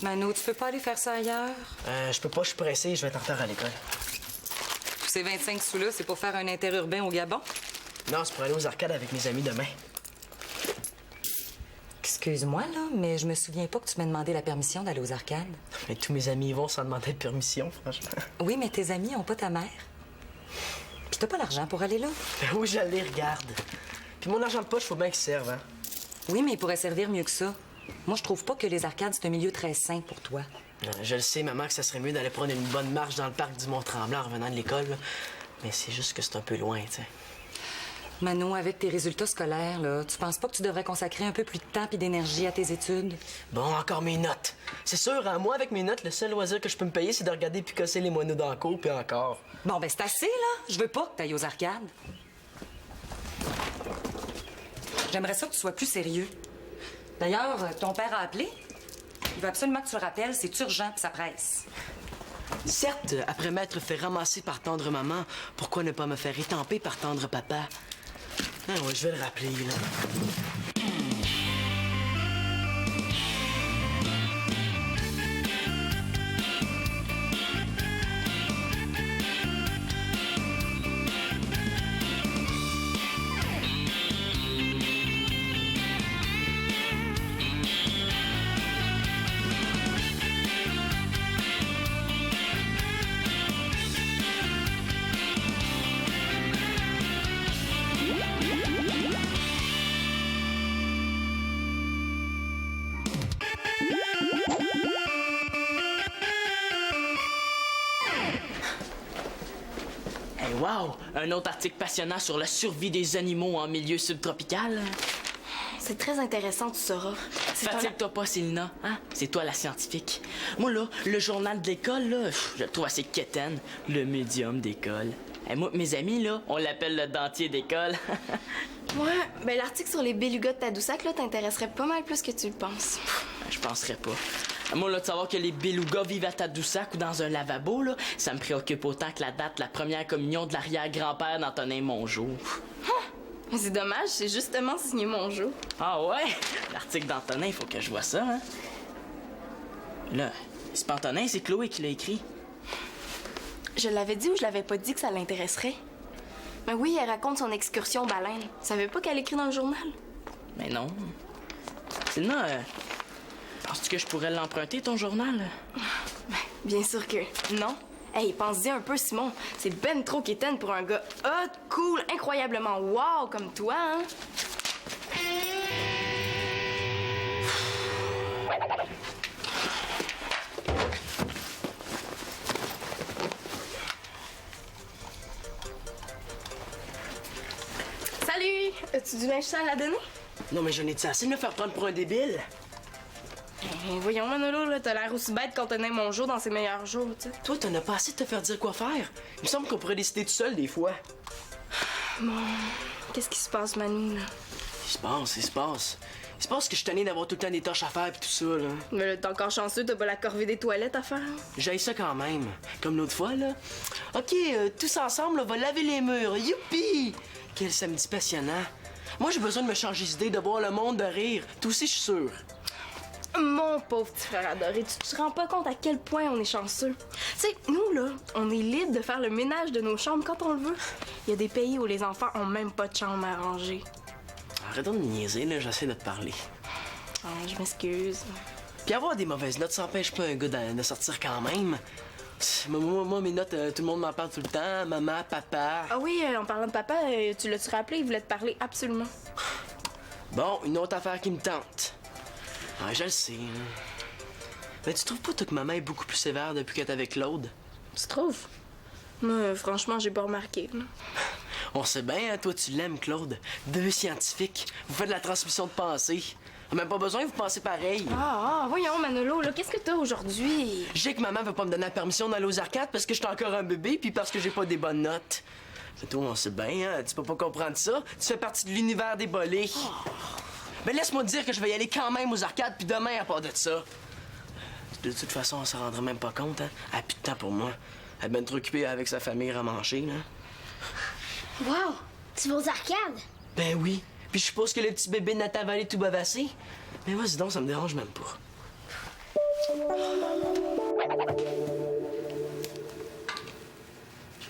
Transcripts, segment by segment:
Mano, tu peux pas aller faire ça ailleurs? Je peux pas, je suis pressé, je vais être en retard à l'école. Tous ces 25 sous-là, c'est pour faire un interurbain au Gabon? Non, c'est pour aller aux arcades avec mes amis demain. Excuse-moi, là, mais je me souviens pas que tu m'as demandé la permission d'aller aux arcades. Mais tous mes amis y vont sans demander de permission, franchement. Oui, mais tes amis ont pas ta mère. Puis t'as pas l'argent pour aller là. Ben oui, j'allais, regarde. Puis mon argent de poche, faut bien qu'il serve, hein. Oui, mais il pourrait servir mieux que ça. Moi, je trouve pas que les arcades, c'est un milieu très sain pour toi. Je le sais, maman, que ça serait mieux d'aller prendre une bonne marche dans le parc du Mont-Tremblant en revenant de l'école, là. Mais c'est juste que c'est un peu loin, tu sais. Mano, avec tes résultats scolaires, là, tu penses pas que tu devrais consacrer un peu plus de temps et d'énergie à tes études? Bon, encore mes notes. C'est sûr, hein, moi, avec mes notes, le seul loisir que je peux me payer, c'est de regarder picosser les moineaux dans la cour, puis encore. Bon, ben c'est assez, là. Je veux pas que t'ailles aux arcades. J'aimerais ça que tu sois plus sérieux. D'ailleurs, ton père a appelé. Il veut absolument que tu le rappelles, c'est urgent puis ça presse. Certes, après m'être fait ramasser par tendre maman, pourquoi ne pas me faire étamper par tendre papa? Ah ouais, je vais le rappeler, là. Hey, wow! Un autre article passionnant sur la survie des animaux en milieu subtropical. C'est très intéressant, tu sauras. Fatigue-toi pas, Célina, hein? C'est toi la scientifique. Moi, là, le journal de l'école, là, je le trouve assez quétaine. Le médium d'école. Hey, moi, mes amis, là, on l'appelle le dentier d'école. Ouais, ben l'article sur les belugas de Tadoussac, là, t'intéresserait pas mal plus que tu le penses. Je penserais pas. Moi, là, de savoir que les belugas vivent à Tadoussac ou dans un lavabo, là, ça me préoccupe autant que la date de la première communion de l'arrière-grand-père d'Antonin Mongeau. Mais c'est dommage, c'est justement signé Mongeau. Ah ouais? L'article d'Antonin, il faut que je vois ça, hein? Là, c'est pas Antonin, c'est Chloé qui l'a écrit. Je l'avais dit ou je l'avais pas dit que ça l'intéresserait? Mais oui, elle raconte son excursion baleine. Tu savais pas qu'elle écrit dans le journal? Mais non. Sinon, penses-tu que je pourrais l'emprunter, ton journal? Ben, bien sûr que non. Hey, pense-y un peu, Simon. C'est ben trop quétaine pour un gars hot, cool, incroyablement wow comme toi, hein? Salut! As-tu du linge sale à donner? Non, mais j'en ai-tu assez de me faire prendre pour un débile? Voyons, Manolo, là, t'as l'air aussi bête quand tenait mon jour dans ses meilleurs jours, tu sais. Toi, t'en as pas assez de te faire dire quoi faire. Il me semble qu'on pourrait décider tout seul des fois. Bon, qu'est-ce qui se passe, Manu, là? Il se passe que je suis tanné d'avoir tout le temps des tâches à faire pis tout ça, là. Mais là, t'es encore chanceux, t'as pas la corvée des toilettes à faire. J'aille ça quand même. Comme l'autre fois, là. OK, tous ensemble, on va laver les murs. Youpi! Quel samedi passionnant. Moi, j'ai besoin de me changer d'idée, de voir le monde, de rire. Toi aussi, je suis sûr. Mon pauvre petit frère adoré, tu te rends pas compte à quel point on est chanceux. Tu sais, nous, là, on est libre de faire le ménage de nos chambres quand on le veut. Il y a des pays où les enfants ont même pas de chambre à ranger. Arrête donc de me niaiser, là, j'essaie de te parler. Ah, je m'excuse. Puis avoir des mauvaises notes, ça empêche pas un gars de sortir quand même. Moi, mes notes, tout le monde m'en parle tout le temps. Maman, papa. Ah oui, en parlant de papa, tu l'as-tu rappelé? Il voulait te parler absolument. Bon, une autre affaire qui me tente. Ah, je le sais. Hein. Mais tu trouves pas, toi, que maman est beaucoup plus sévère depuis qu'elle est avec Claude? Tu trouves? Moi, franchement, j'ai pas remarqué. Là. On sait bien, hein, toi, tu l'aimes, Claude. Deux scientifiques. Vous faites de la transmission de pensée. Même pas besoin, vous pensez pareil. Voyons, Manolo, là, qu'est-ce que t'as aujourd'hui? J'ai que maman veut pas me donner la permission d'aller aux arcades parce que j'étais encore un bébé puis parce que j'ai pas des bonnes notes. Mais toi, on sait bien, hein, tu peux pas comprendre ça. Tu fais partie de l'univers des bolés. Mais laisse-moi te dire que je vais y aller quand même aux arcades puis demain à part de ça. De toute façon, on s'en rendrait même pas compte, hein. Elle a plus de temps pour moi. Elle est bien trop occupée avec sa famille à manger, là. Wow! Tu vas aux arcades? Ben oui. Puis je suppose que le petit bébé n'a pas avalé tout bavassé. Mais vas-y donc, ça me dérange même pas.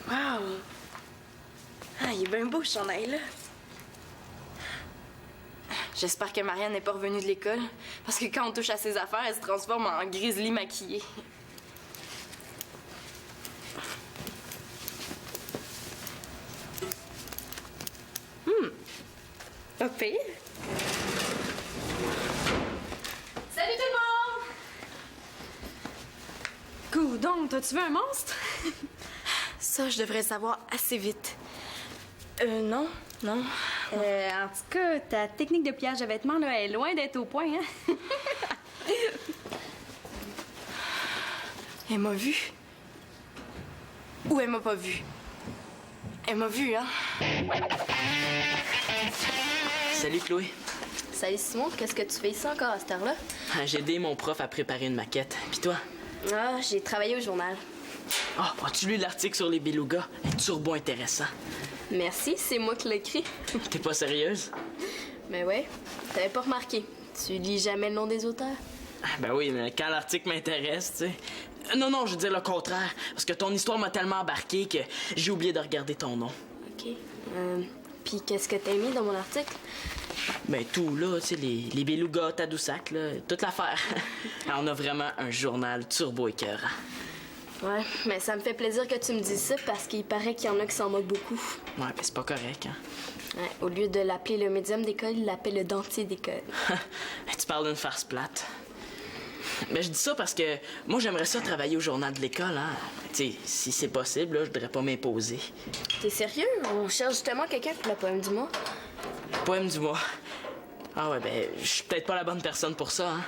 Wow! Ah, il est bien beau, ce chandail-là. J'espère que Marianne n'est pas revenue de l'école, parce que quand on touche à ses affaires, elle se transforme en grizzly maquillée. Pas pire. Salut tout le monde! Coudon, t'as-tu vu un monstre? Ça, je devrais le savoir assez vite. Non. En tout cas, ta technique de pliage de vêtements là, est loin d'être au point, hein? Elle m'a vu. Ou elle m'a pas vu. Elle m'a vu, hein? Salut, Chloé. Salut Simon, qu'est-ce que tu fais ici encore à cette heure-là? J'ai aidé mon prof à préparer une maquette. Puis toi? Ah, j'ai travaillé au journal. Ah, as-tu lu l'article sur les belugas? Il est turbo intéressant. Merci, c'est moi qui l'ai écrit. T'es pas sérieuse? Mais ouais, t'avais pas remarqué. Tu lis jamais le nom des auteurs? Ah, ben oui, mais quand l'article m'intéresse, tu sais. Non, je veux dire le contraire. Parce que ton histoire m'a tellement embarqué que j'ai oublié de regarder ton nom. OK. Puis qu'est-ce que t'as mis dans mon article? Ben tout, là, tu sais, les belugas, Tadoussac, là, toute l'affaire. On a vraiment un journal turbo écœurant. Ouais, mais ça me fait plaisir que tu me dises ça parce qu'il paraît qu'il y en a qui s'en moquent beaucoup. Ouais, ben c'est pas correct, hein. Ouais, au lieu de l'appeler le médium d'école, il l'appelle le dentier d'école. Tu parles d'une farce plate. Ben je dis ça parce que moi, j'aimerais ça travailler au journal de l'école, hein. Tu sais, si c'est possible, là, je voudrais pas m'imposer. T'es sérieux? On cherche justement quelqu'un pour le poème du mois. Poème du mois. Ah ouais, ben, je suis peut-être pas la bonne personne pour ça, hein.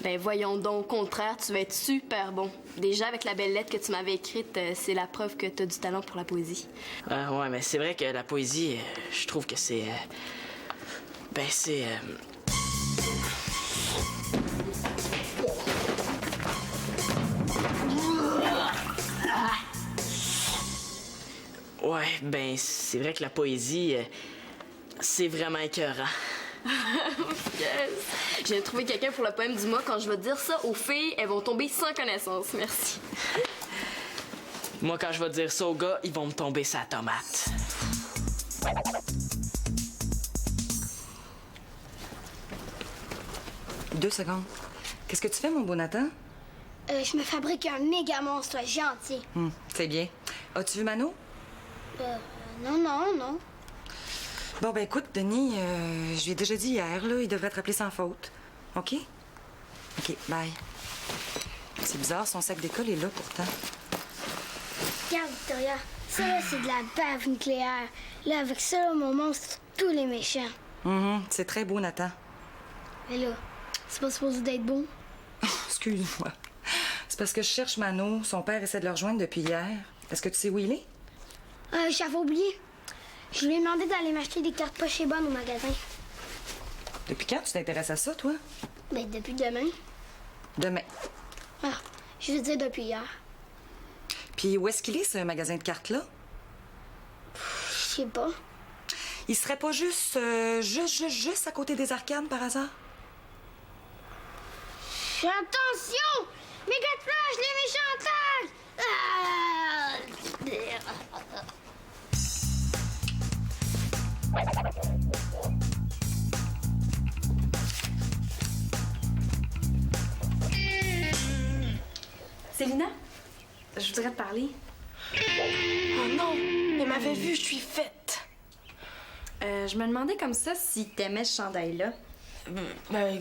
Ben voyons donc, au contraire, tu vas être super bon. Déjà, avec la belle lettre que tu m'avais écrite, c'est la preuve que t'as du talent pour la poésie. Ouais, mais c'est vrai que la poésie, je trouve que c'est... ben, c'est... Ouais, ben, c'est vrai que la poésie, c'est vraiment écœurant. Yes! Je viens de trouver quelqu'un pour le poème du mois. Quand je vais dire ça aux filles, elles vont tomber sans connaissance. Merci. Moi, quand je vais dire ça aux gars, ils vont me tomber sa tomate. Deux secondes. Qu'est-ce que tu fais, mon beau Nathan? Je me fabrique un méga monstre gentil. C'est bien. As-tu vu Mano? Non. Bon, ben écoute, Denis, je lui ai déjà dit hier, là, il devrait te rappeler sans faute. OK? OK, bye. C'est bizarre, son sac d'école est là pourtant. Regarde, Victoria, ça là, c'est de la bave nucléaire. Là, avec ça, là, mon monstre tue tous les méchants. C'est très beau, Nathan. Mais là, c'est pas supposé d'être bon. Excuse-moi. C'est parce que je cherche Mano. Son père essaie de le rejoindre depuis hier. Est-ce que tu sais où il est? J'avais oublié. Je lui ai demandé d'aller m'acheter des cartes poches et bonnes au magasin. Depuis quand tu t'intéresses à ça, toi? Mais depuis demain. Demain. Ah, je veux dire depuis hier. Puis où est-ce qu'il est, ce magasin de cartes-là? Je sais pas. Il serait pas juste, juste à côté des arcades, par hasard? Attention! Méga flash, les méchants attaquent! Célina, je voudrais te parler. Oh non! Elle m'avait vue, je suis faite. Je me demandais comme ça si t'aimais ce chandail-là. Ben,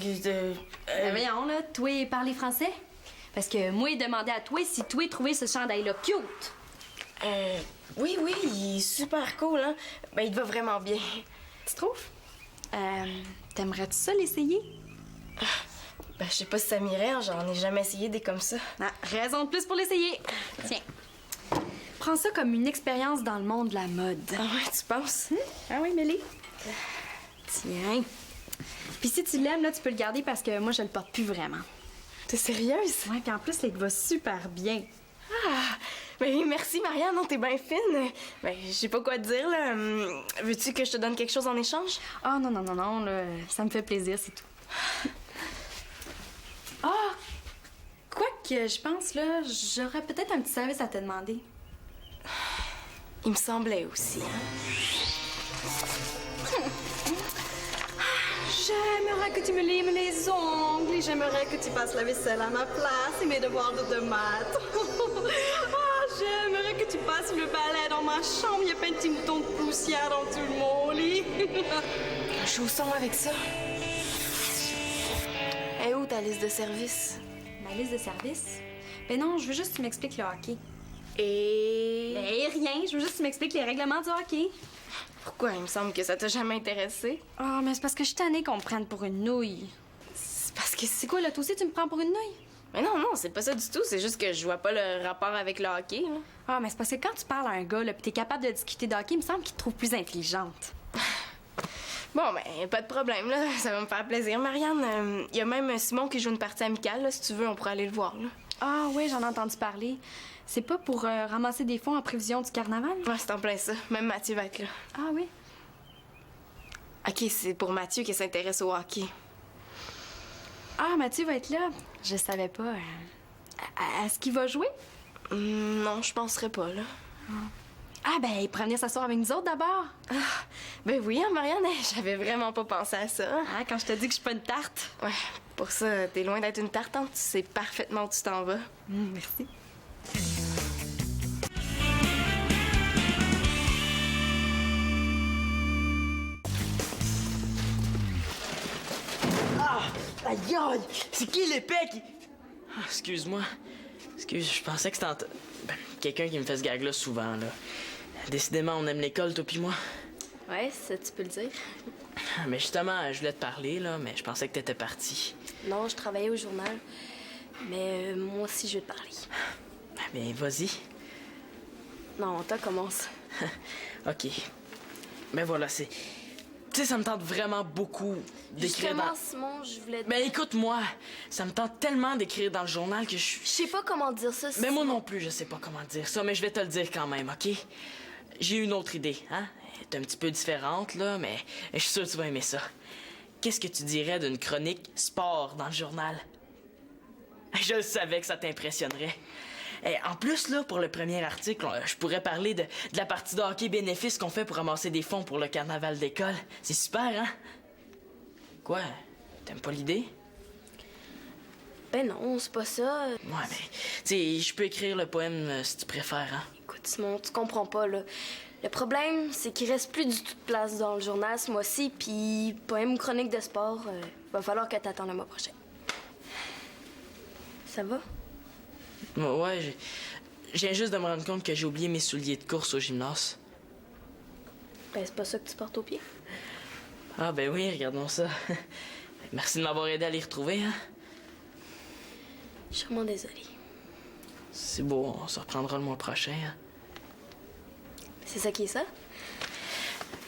Voyons, là, toi, parler français? Parce que moi, il demandait à toi si toi, trouvais ce chandail-là cute. oui, il est super cool, hein? Ben, il te va vraiment bien. Tu trouves? T'aimerais-tu ça l'essayer? Ben, je sais pas si ça m'irait, hein, j'en ai jamais essayé des comme ça. Ah, raison de plus pour l'essayer. Tiens. Prends ça comme une expérience dans le monde de la mode. Ah ouais, tu penses? Ah oui, Mélie? Tiens. Puis si tu l'aimes, là, tu peux le garder parce que moi, je le porte plus vraiment. T'es sérieuse? Ouais, puis en plus, il te va super bien. Ah! Ben, merci, Marianne, non, t'es bien fine. Ben, je sais pas quoi te dire, là. Veux-tu que je te donne quelque chose en échange? Ah, non, là, ça me fait plaisir, c'est tout. Ah! Quoi? que je pense, là, j'aurais peut-être un petit service à te demander. Il me semblait aussi. J'aimerais que tu me limes les ongles et j'aimerais que tu passes la vaisselle à ma place et mes devoirs de maths. J'aimerais que tu passes le balai dans ma chambre. Il y a plein de petits moutons de poussière dans tout mon lit. Je suis au son avec ça. Et où ta liste de services? Ma liste de services? Ben non, je veux juste que tu m'expliques le hockey. Et... Ben rien, je veux juste que tu m'expliques les règlements du hockey. Pourquoi? Il me semble que ça t'a jamais intéressé. Ah, mais c'est parce que je suis tannée qu'on me prenne pour une nouille. C'est parce que C'est quoi, là, toi aussi, tu me prends pour une nouille? Mais non, c'est pas ça du tout. C'est juste que je vois pas le rapport avec le hockey. Là. Ah, mais c'est parce que quand tu parles à un gars, là, pis t'es capable de discuter de hockey, il me semble qu'il te trouve plus intelligente. Bon, ben, pas de problème, là. Ça va me faire plaisir. Marianne, il y a même Simon qui joue une partie amicale, là. Si tu veux, on pourrait aller le voir, là. Ah, oui, j'en ai entendu parler. C'est pas pour ramasser des fonds en prévision du carnaval? Ouais, c'est en plein ça. Même Mathieu va être là. Ah, oui. OK, c'est pour Mathieu qui s'intéresse au hockey. Ah, Mathieu va être là. Je savais pas. Est-ce qu'il va jouer? Non, je penserais pas, là. Ah, ben, il pourrait venir s'asseoir avec nous autres d'abord. Ben oui, hein, Marianne, j'avais vraiment pas pensé à ça. Ah, quand je te dis que je suis pas une tarte. Ouais, pour ça, t'es loin d'être une tartante. Tu sais parfaitement où tu t'en vas. Merci. Aïe, aïe! C'est qui l'épée qui... Ah, excuse-moi. Excuse, je pensais que c'était quelqu'un qui me fait ce gag-là souvent, là. Décidément, on aime l'école, toi pis moi. Ouais, ça, tu peux le dire. Mais justement, je voulais te parler, là, mais je pensais que t'étais parti. Non, je travaillais au journal. Mais moi aussi, je vais te parler. Ben, vas-y. Non, toi, commence. OK. Ben voilà, c'est... Tu sais, ça me tente vraiment beaucoup d'écrire Justement, dans... Simon, je voulais... Ben écoute-moi, ça me tente tellement d'écrire dans le journal que je... Je sais pas comment dire ça. Mais moi non plus, je sais pas comment dire ça, mais je vais te le dire quand même, OK? J'ai une autre idée, hein? Elle est un petit peu différente, là, mais je suis sûr que tu vas aimer ça. Qu'est-ce que tu dirais d'une chronique sport dans le journal? Je le savais que ça t'impressionnerait. Et en plus, là, pour le premier article, je pourrais parler de la partie de hockey bénéfice qu'on fait pour ramasser des fonds pour le carnaval d'école. C'est super, hein? Quoi? T'aimes pas l'idée? Ben non, c'est pas ça. Ouais, mais, tu sais, je peux écrire le poème si tu préfères, hein? Écoute, Simon, tu comprends pas, là. Le problème, c'est qu'il reste plus du tout de place dans le journal ce mois-ci, puis poème ou chronique de sport, va falloir que t'attendes le mois prochain. Ça va? Ouais, je viens juste de me rendre compte que j'ai oublié mes souliers de course au gymnase. Ben, c'est pas ça que tu portes aux pieds. Ah, ben oui, regardons ça. Merci de m'avoir aidé à les retrouver, hein? Je suis vraiment désolée. C'est beau, on se reprendra le mois prochain, hein? C'est ça qui est ça?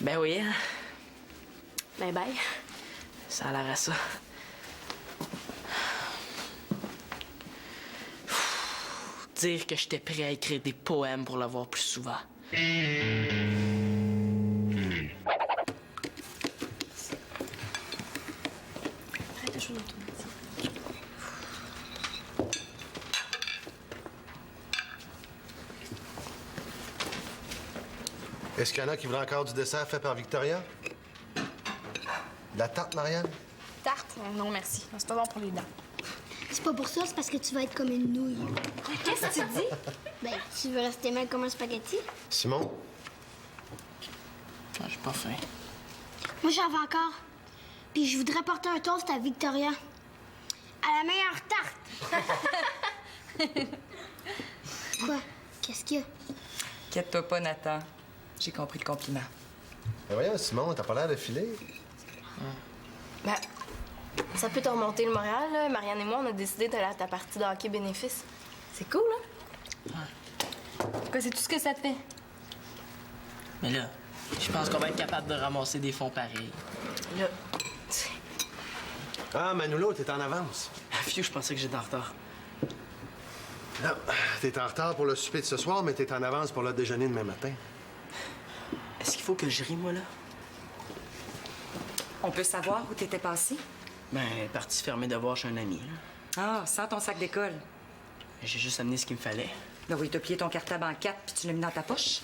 Ben oui, hein? Ben, bye. Ça a l'air à ça. Dire que j'étais prêt à écrire des poèmes pour l'avoir plus souvent. Est-ce qu'il y en a qui veulent encore du dessert fait par Victoria? De la tarte, Marianne? Tarte? Non, merci. C'est pas bon pour les dents. C'est pas pour ça, c'est parce que tu vas être comme une nouille. Qu'est-ce que tu dis? Ben, tu veux rester mal comme un spaghetti? Simon? Ah, j'ai pas faim. Moi, j'en veux encore. Puis je voudrais porter un toast à Victoria. À la meilleure tarte! Quoi? Qu'est-ce qu'il y a? Inquiète-toi pas, Nathan. J'ai compris le compliment. Ben voyons, Simon, t'as pas l'air de filer. Ben, ça peut te remonter le moral, là. Marianne et moi, on a décidé d'aller à ta partie de hockey bénéfice. C'est cool, hein? Quoi, c'est tout ce que ça te fait? Mais là, je pense qu'on va être capable de ramasser des fonds pareils. Là, Ah, Manolo, t'es en avance. Ah, fiu, je pensais que j'étais en retard. Non, t'es en retard pour le souper de ce soir, mais t'es en avance pour le déjeuner demain matin. Est-ce qu'il faut que je rie, moi, là? On peut savoir où t'étais passé? Ben, partie fermée de voir chez un ami, là. Ah, sans ton sac d'école. J'ai juste amené ce qu'il me fallait. Ben oui, t'as plié ton cartable en 4 puis tu l'as mis dans ta poche.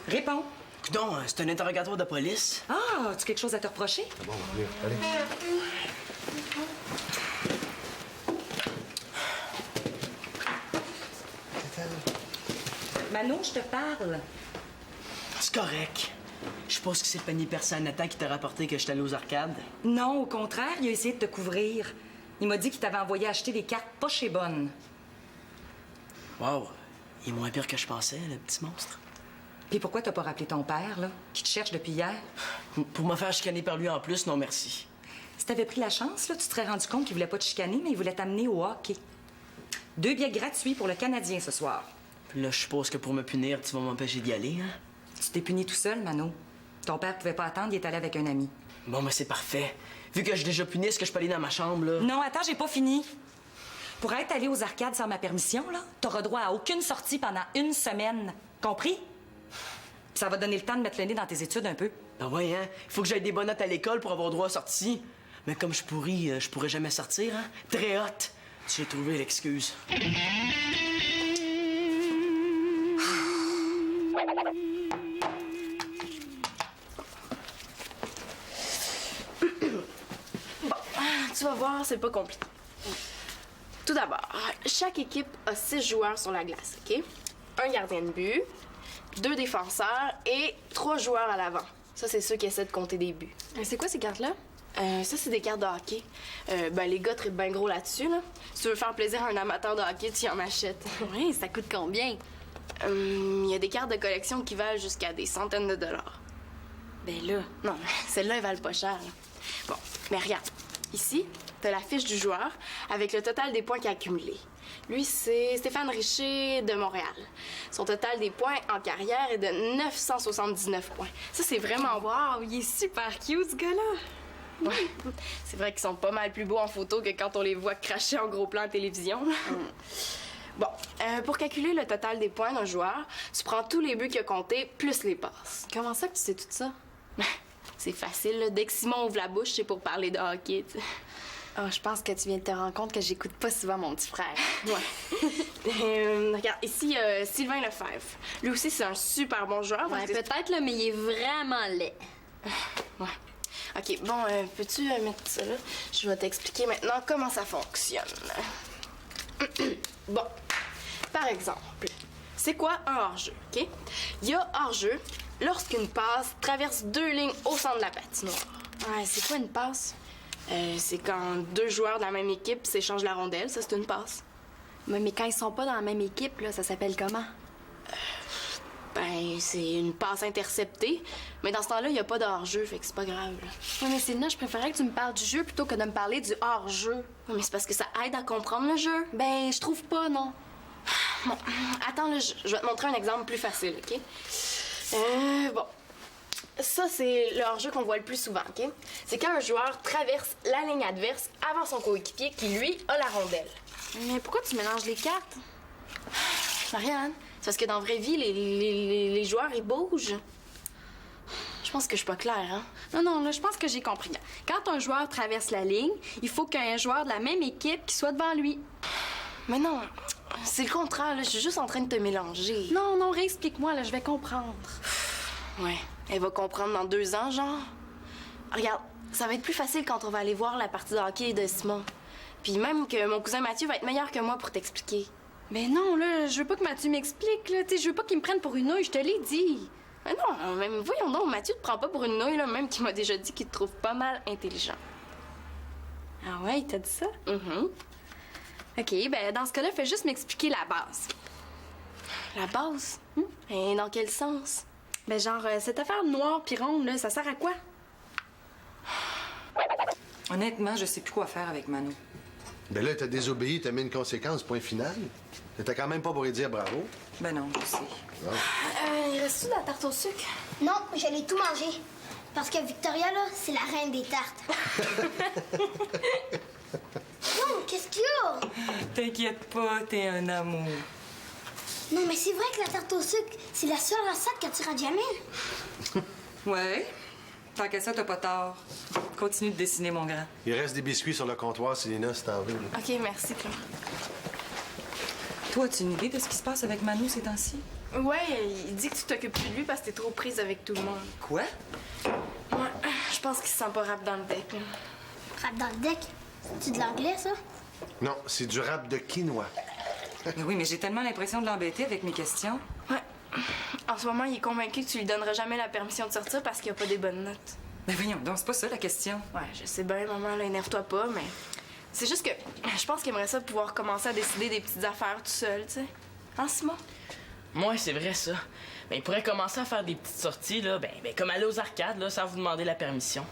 Réponds. Coudon, c'est un interrogatoire de police. Ah, as-tu quelque chose à te reprocher? Bon, allez, allez. Manon, je te parle. C'est correct. Je suppose que c'est le panier percé à Nathan qui t'a rapporté que j'étais allé aux arcades. Non, au contraire, il a essayé de te couvrir. Il m'a dit qu'il t'avait envoyé acheter des cartes pas chez Bonne. Wow, il est moins pire que je pensais, le petit monstre. Puis pourquoi t'as pas rappelé ton père, là, qui te cherche depuis hier? Pour me faire chicaner par lui en plus, non merci. Si t'avais pris la chance, là, tu te serais rendu compte qu'il voulait pas te chicaner, mais il voulait t'amener au hockey. 2 billets gratuits pour le Canadien ce soir. Puis là, je suppose que pour me punir, tu vas m'empêcher d'y aller, hein? Tu t'es puni tout seul, Mano. Ton père pouvait pas attendre, il est allé avec un ami. Bon, ben c'est parfait. Vu que j'ai déjà puni, est-ce que je peux aller dans ma chambre, là? Non, attends, j'ai pas fini. Pour être allé aux arcades sans ma permission, là, t'auras droit à aucune sortie pendant 1 semaine. Compris? Puis ça va donner le temps de mettre le nez dans tes études un peu. Ben ouais, hein? Il faut que j'aille des bonnes notes à l'école pour avoir droit à sortie. Mais comme je pourris, je pourrais jamais sortir, hein? Très hot. J'ai trouvé l'excuse. Tu vas voir, c'est pas compliqué. Tout d'abord, chaque équipe a 6 joueurs sur la glace, OK? Un gardien de but, 2 défenseurs et 3 joueurs à l'avant. Ça, c'est ceux qui essaient de compter des buts. C'est quoi ces cartes-là? Ça, c'est des cartes de hockey. Ben, les gars trippent bien gros là-dessus, là. Si tu veux faire plaisir à un amateur de hockey, tu en achètes. Oui, ça coûte combien? Il y a des cartes de collection qui valent jusqu'à des centaines de dollars. Ben là. Non, celles-là, elles valent pas cher, là. Bon, mais regarde. Ici, t'as la fiche du joueur avec le total des points qu'il a accumulé. Lui, c'est Stéphane Richer de Montréal. Son total des points en carrière est de 979 points. Ça, c'est vraiment beau. Wow, il est super cute, ce gars-là. Ouais. C'est vrai qu'ils sont pas mal plus beaux en photo que quand on les voit cracher en gros plan à télévision. Bon, pour calculer le total des points d'un joueur, tu prends tous les buts qu'il a comptés plus les passes. Comment ça que tu sais tout ça? C'est facile, là. Dès que Simon ouvre la bouche, c'est pour parler de hockey, tu sais. Oh, je pense que tu viens de te rendre compte que j'écoute pas souvent mon petit frère. Ouais. Regarde, ici, Sylvain Lefebvre. Lui aussi, c'est un super bon joueur. Ouais, peut-être, là, mais il est vraiment laid. Ouais. OK, bon, peux-tu mettre ça là? Je vais t'expliquer maintenant comment ça fonctionne. Bon, par exemple, c'est quoi un hors-jeu, OK? Il y a hors-jeu lorsqu'une passe traverse 2 lignes au centre de la patinoire. Ouais, c'est quoi une passe? C'est quand 2 joueurs de la même équipe s'échangent la rondelle, ça, c'est une passe. Mais quand ils sont pas dans la même équipe, là, ça s'appelle comment? Ben, c'est une passe interceptée, mais dans ce temps-là, il n'y a pas de hors-jeu, fait que c'est pas grave, là. Oui, mais Célina, je préférais que tu me parles du jeu plutôt que de me parler du hors-jeu. Ouais, mais c'est parce que ça aide à comprendre le jeu. Ben, je trouve pas, non. Bon, attends, là, je vais te montrer un exemple plus facile, OK? Bon. Ça, c'est le hors-jeu qu'on voit le plus souvent, OK? C'est quand un joueur traverse la ligne adverse avant son coéquipier qui, lui, a la rondelle. Mais pourquoi tu mélanges les cartes? Marianne, c'est parce que dans la vraie vie, les joueurs, ils bougent. Je pense que je suis pas claire, hein? Non, là, je pense que j'ai compris. Quand un joueur traverse la ligne, il faut qu'il y ait un joueur de la même équipe qui soit devant lui. Mais non, c'est le contraire, là. Je suis juste en train de te mélanger. Non, réexplique-moi, là, je vais comprendre. Ouais, elle va comprendre dans 2 ans, genre. Regarde, ça va être plus facile quand on va aller voir la partie de hockey de Simon. Puis même que mon cousin Mathieu va être meilleur que moi pour t'expliquer. Mais non, là, je veux pas que Mathieu m'explique, là. Tu sais, je veux pas qu'il me prenne pour une nouille, je te l'ai dit. Mais non, même voyons donc, Mathieu te prend pas pour une nouille, là, même qu'il m'a déjà dit qu'il te trouve pas mal intelligent. Ah ouais, il t'a dit ça? OK, ben dans ce cas-là, fais juste m'expliquer la base. La base? Et dans quel sens? Ben genre, cette affaire noire pis ronde, là, ça sert à quoi? Honnêtement, je sais plus quoi faire avec Mano. Ben là, t'as désobéi, t'as mis une conséquence, point final. T'étais quand même pas pour lui dire bravo. Ben non, je sais. Non. Il reste-tu de la tarte au sucre? Non, j'allais tout manger. Parce que Victoria, là, c'est la reine des tartes. Non, qu'est-ce qu'il y a? T'inquiète pas, t'es un amour. Non, mais c'est vrai que la tarte au sucre, c'est la seule recette que tu rates jamais. Ouais. Tant qu'à ça, t'as pas tort. Continue de dessiner, mon grand. Il reste des biscuits sur le comptoir, Célina, si t'en veux. OK, merci, Claire. Toi, as-tu une idée de ce qui se passe avec Manu ces temps-ci? Ouais, il dit que tu t'occupes plus de lui parce que t'es trop prise avec tout le monde. Quoi? Ouais, je pense qu'il se sent pas rap dans le deck. Là. Rap dans le deck. C'est de l'anglais, ça? Non, c'est du rap de quinoa. Mais oui, mais j'ai tellement l'impression de l'embêter avec mes questions. Ouais. En ce moment, il est convaincu que tu lui donneras jamais la permission de sortir parce qu'il a pas des bonnes notes. Mais voyons donc, c'est pas ça la question. Ouais, je sais bien, maman, là, énerve-toi pas, mais... C'est juste que je pense qu'il aimerait ça pouvoir commencer à décider des petites affaires tout seul, tu sais. Hein, Simon? Moi, c'est vrai, ça. Mais il pourrait commencer à faire des petites sorties, là, ben comme aller aux arcades, là, sans vous demander la permission.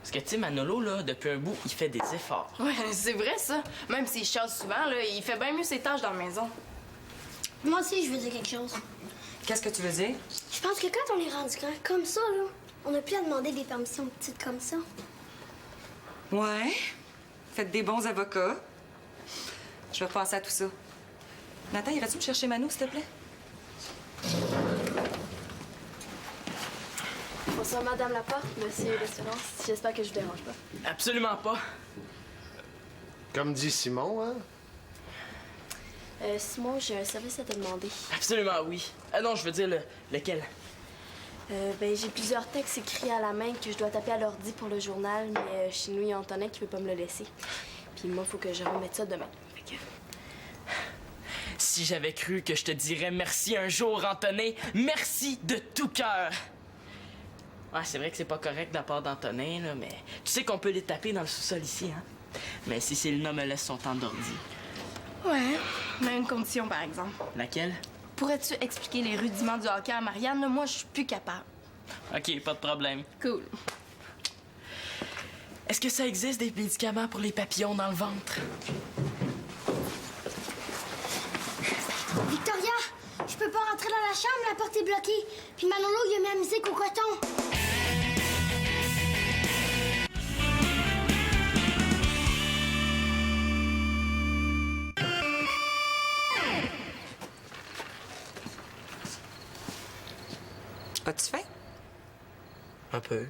Parce que, tu sais, Manolo, là, depuis un bout, il fait des efforts. Ouais, c'est vrai, ça. Même s'il chasse souvent, là, il fait bien mieux ses tâches dans la maison. Moi aussi, je veux dire quelque chose. Qu'est-ce que tu veux dire? Je pense que quand on est rendu grand comme ça, là, on n'a plus à demander des permissions petites comme ça. Ouais. Faites des bons avocats. Je vais repenser à tout ça. Nathan, irais-tu me chercher Manu, s'il te plaît? Bonsoir, Madame Laporte, Monsieur l'assurance. J'espère que je vous dérange pas. Absolument pas. Comme dit Simon, hein? Simon, j'ai un service à te demander. Absolument oui. Ah non, je veux dire lequel? Ben, j'ai plusieurs textes écrits à la main que je dois taper à l'ordi pour le journal, mais chez nous, il y a Antonin qui veut pas me le laisser. Puis moi, il faut que je remette ça demain. Fait que... Si j'avais cru que je te dirais merci un jour, Antonin, merci de tout cœur. Ouais, c'est vrai que c'est pas correct de la part d'Antonin, là, mais tu sais qu'on peut les taper dans le sous-sol ici, hein? Mais si Célina me laisse son temps d'ordi. Ouais, mais une condition, par exemple. Laquelle? Pourrais-tu expliquer les rudiments du hockey à Marianne? Là, moi, je suis plus capable. OK, pas de problème. Cool. Est-ce que ça existe des médicaments pour les papillons dans le ventre? Victoria, je peux pas rentrer dans la chambre, la porte est bloquée. Puis Manolo, il a mis la musique au coton. As-tu faim? Un peu.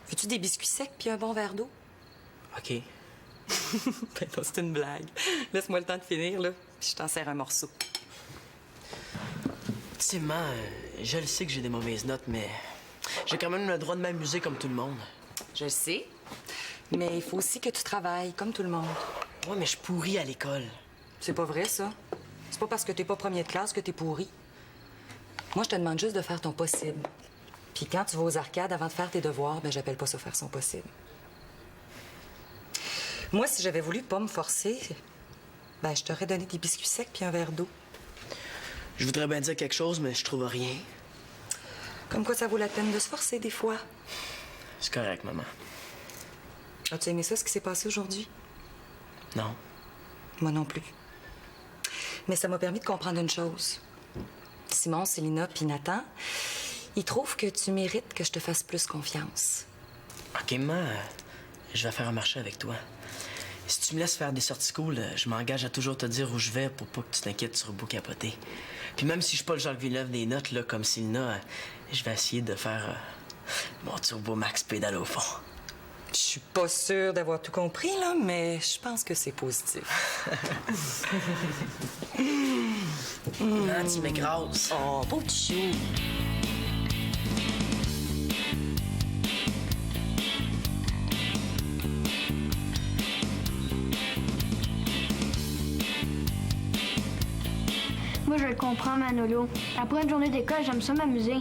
Veux-tu des biscuits secs puis un bon verre d'eau? OK. Ben non, c'est une blague. Laisse-moi le temps de finir, là, puis je t'en sers un morceau. Tu sais, maman, je le sais que j'ai des mauvaises notes, mais j'ai quand même le droit de m'amuser comme tout le monde. Je le sais, mais il faut aussi que tu travailles, comme tout le monde. Ouais, mais je pourris à l'école. C'est pas vrai, ça. C'est pas parce que t'es pas premier de classe que t'es pourri. Moi, je te demande juste de faire ton possible. Puis quand tu vas aux arcades avant de faire tes devoirs, ben j'appelle pas ça faire son possible. Moi, si j'avais voulu pas me forcer, ben je t'aurais donné des biscuits secs puis un verre d'eau. Je voudrais bien dire quelque chose, mais je trouve rien. Comme quoi ça vaut la peine de se forcer des fois. C'est correct, maman. As-tu aimé ça, ce qui s'est passé aujourd'hui? Non. Moi non plus. Mais ça m'a permis de comprendre une chose. Simon, Célina puis Nathan, ils trouvent que tu mérites que je te fasse plus confiance. OK, maman, je vais faire un marché avec toi. Si tu me laisses faire des sorties cool, je m'engage à toujours te dire où je vais pour pas que tu t'inquiètes sur le beau capoté. Puis même si je suis pas le Jacques Villeneuve des notes, là, comme Célina, je vais essayer de faire mon Turbo Max pédale au fond. Je suis pas sûre d'avoir tout compris, là, mais je pense que c'est positif. Ah, tu m'écrases. Oh, beau petit chou. Moi, je le comprends, Manolo. Après une journée d'école, j'aime ça m'amuser.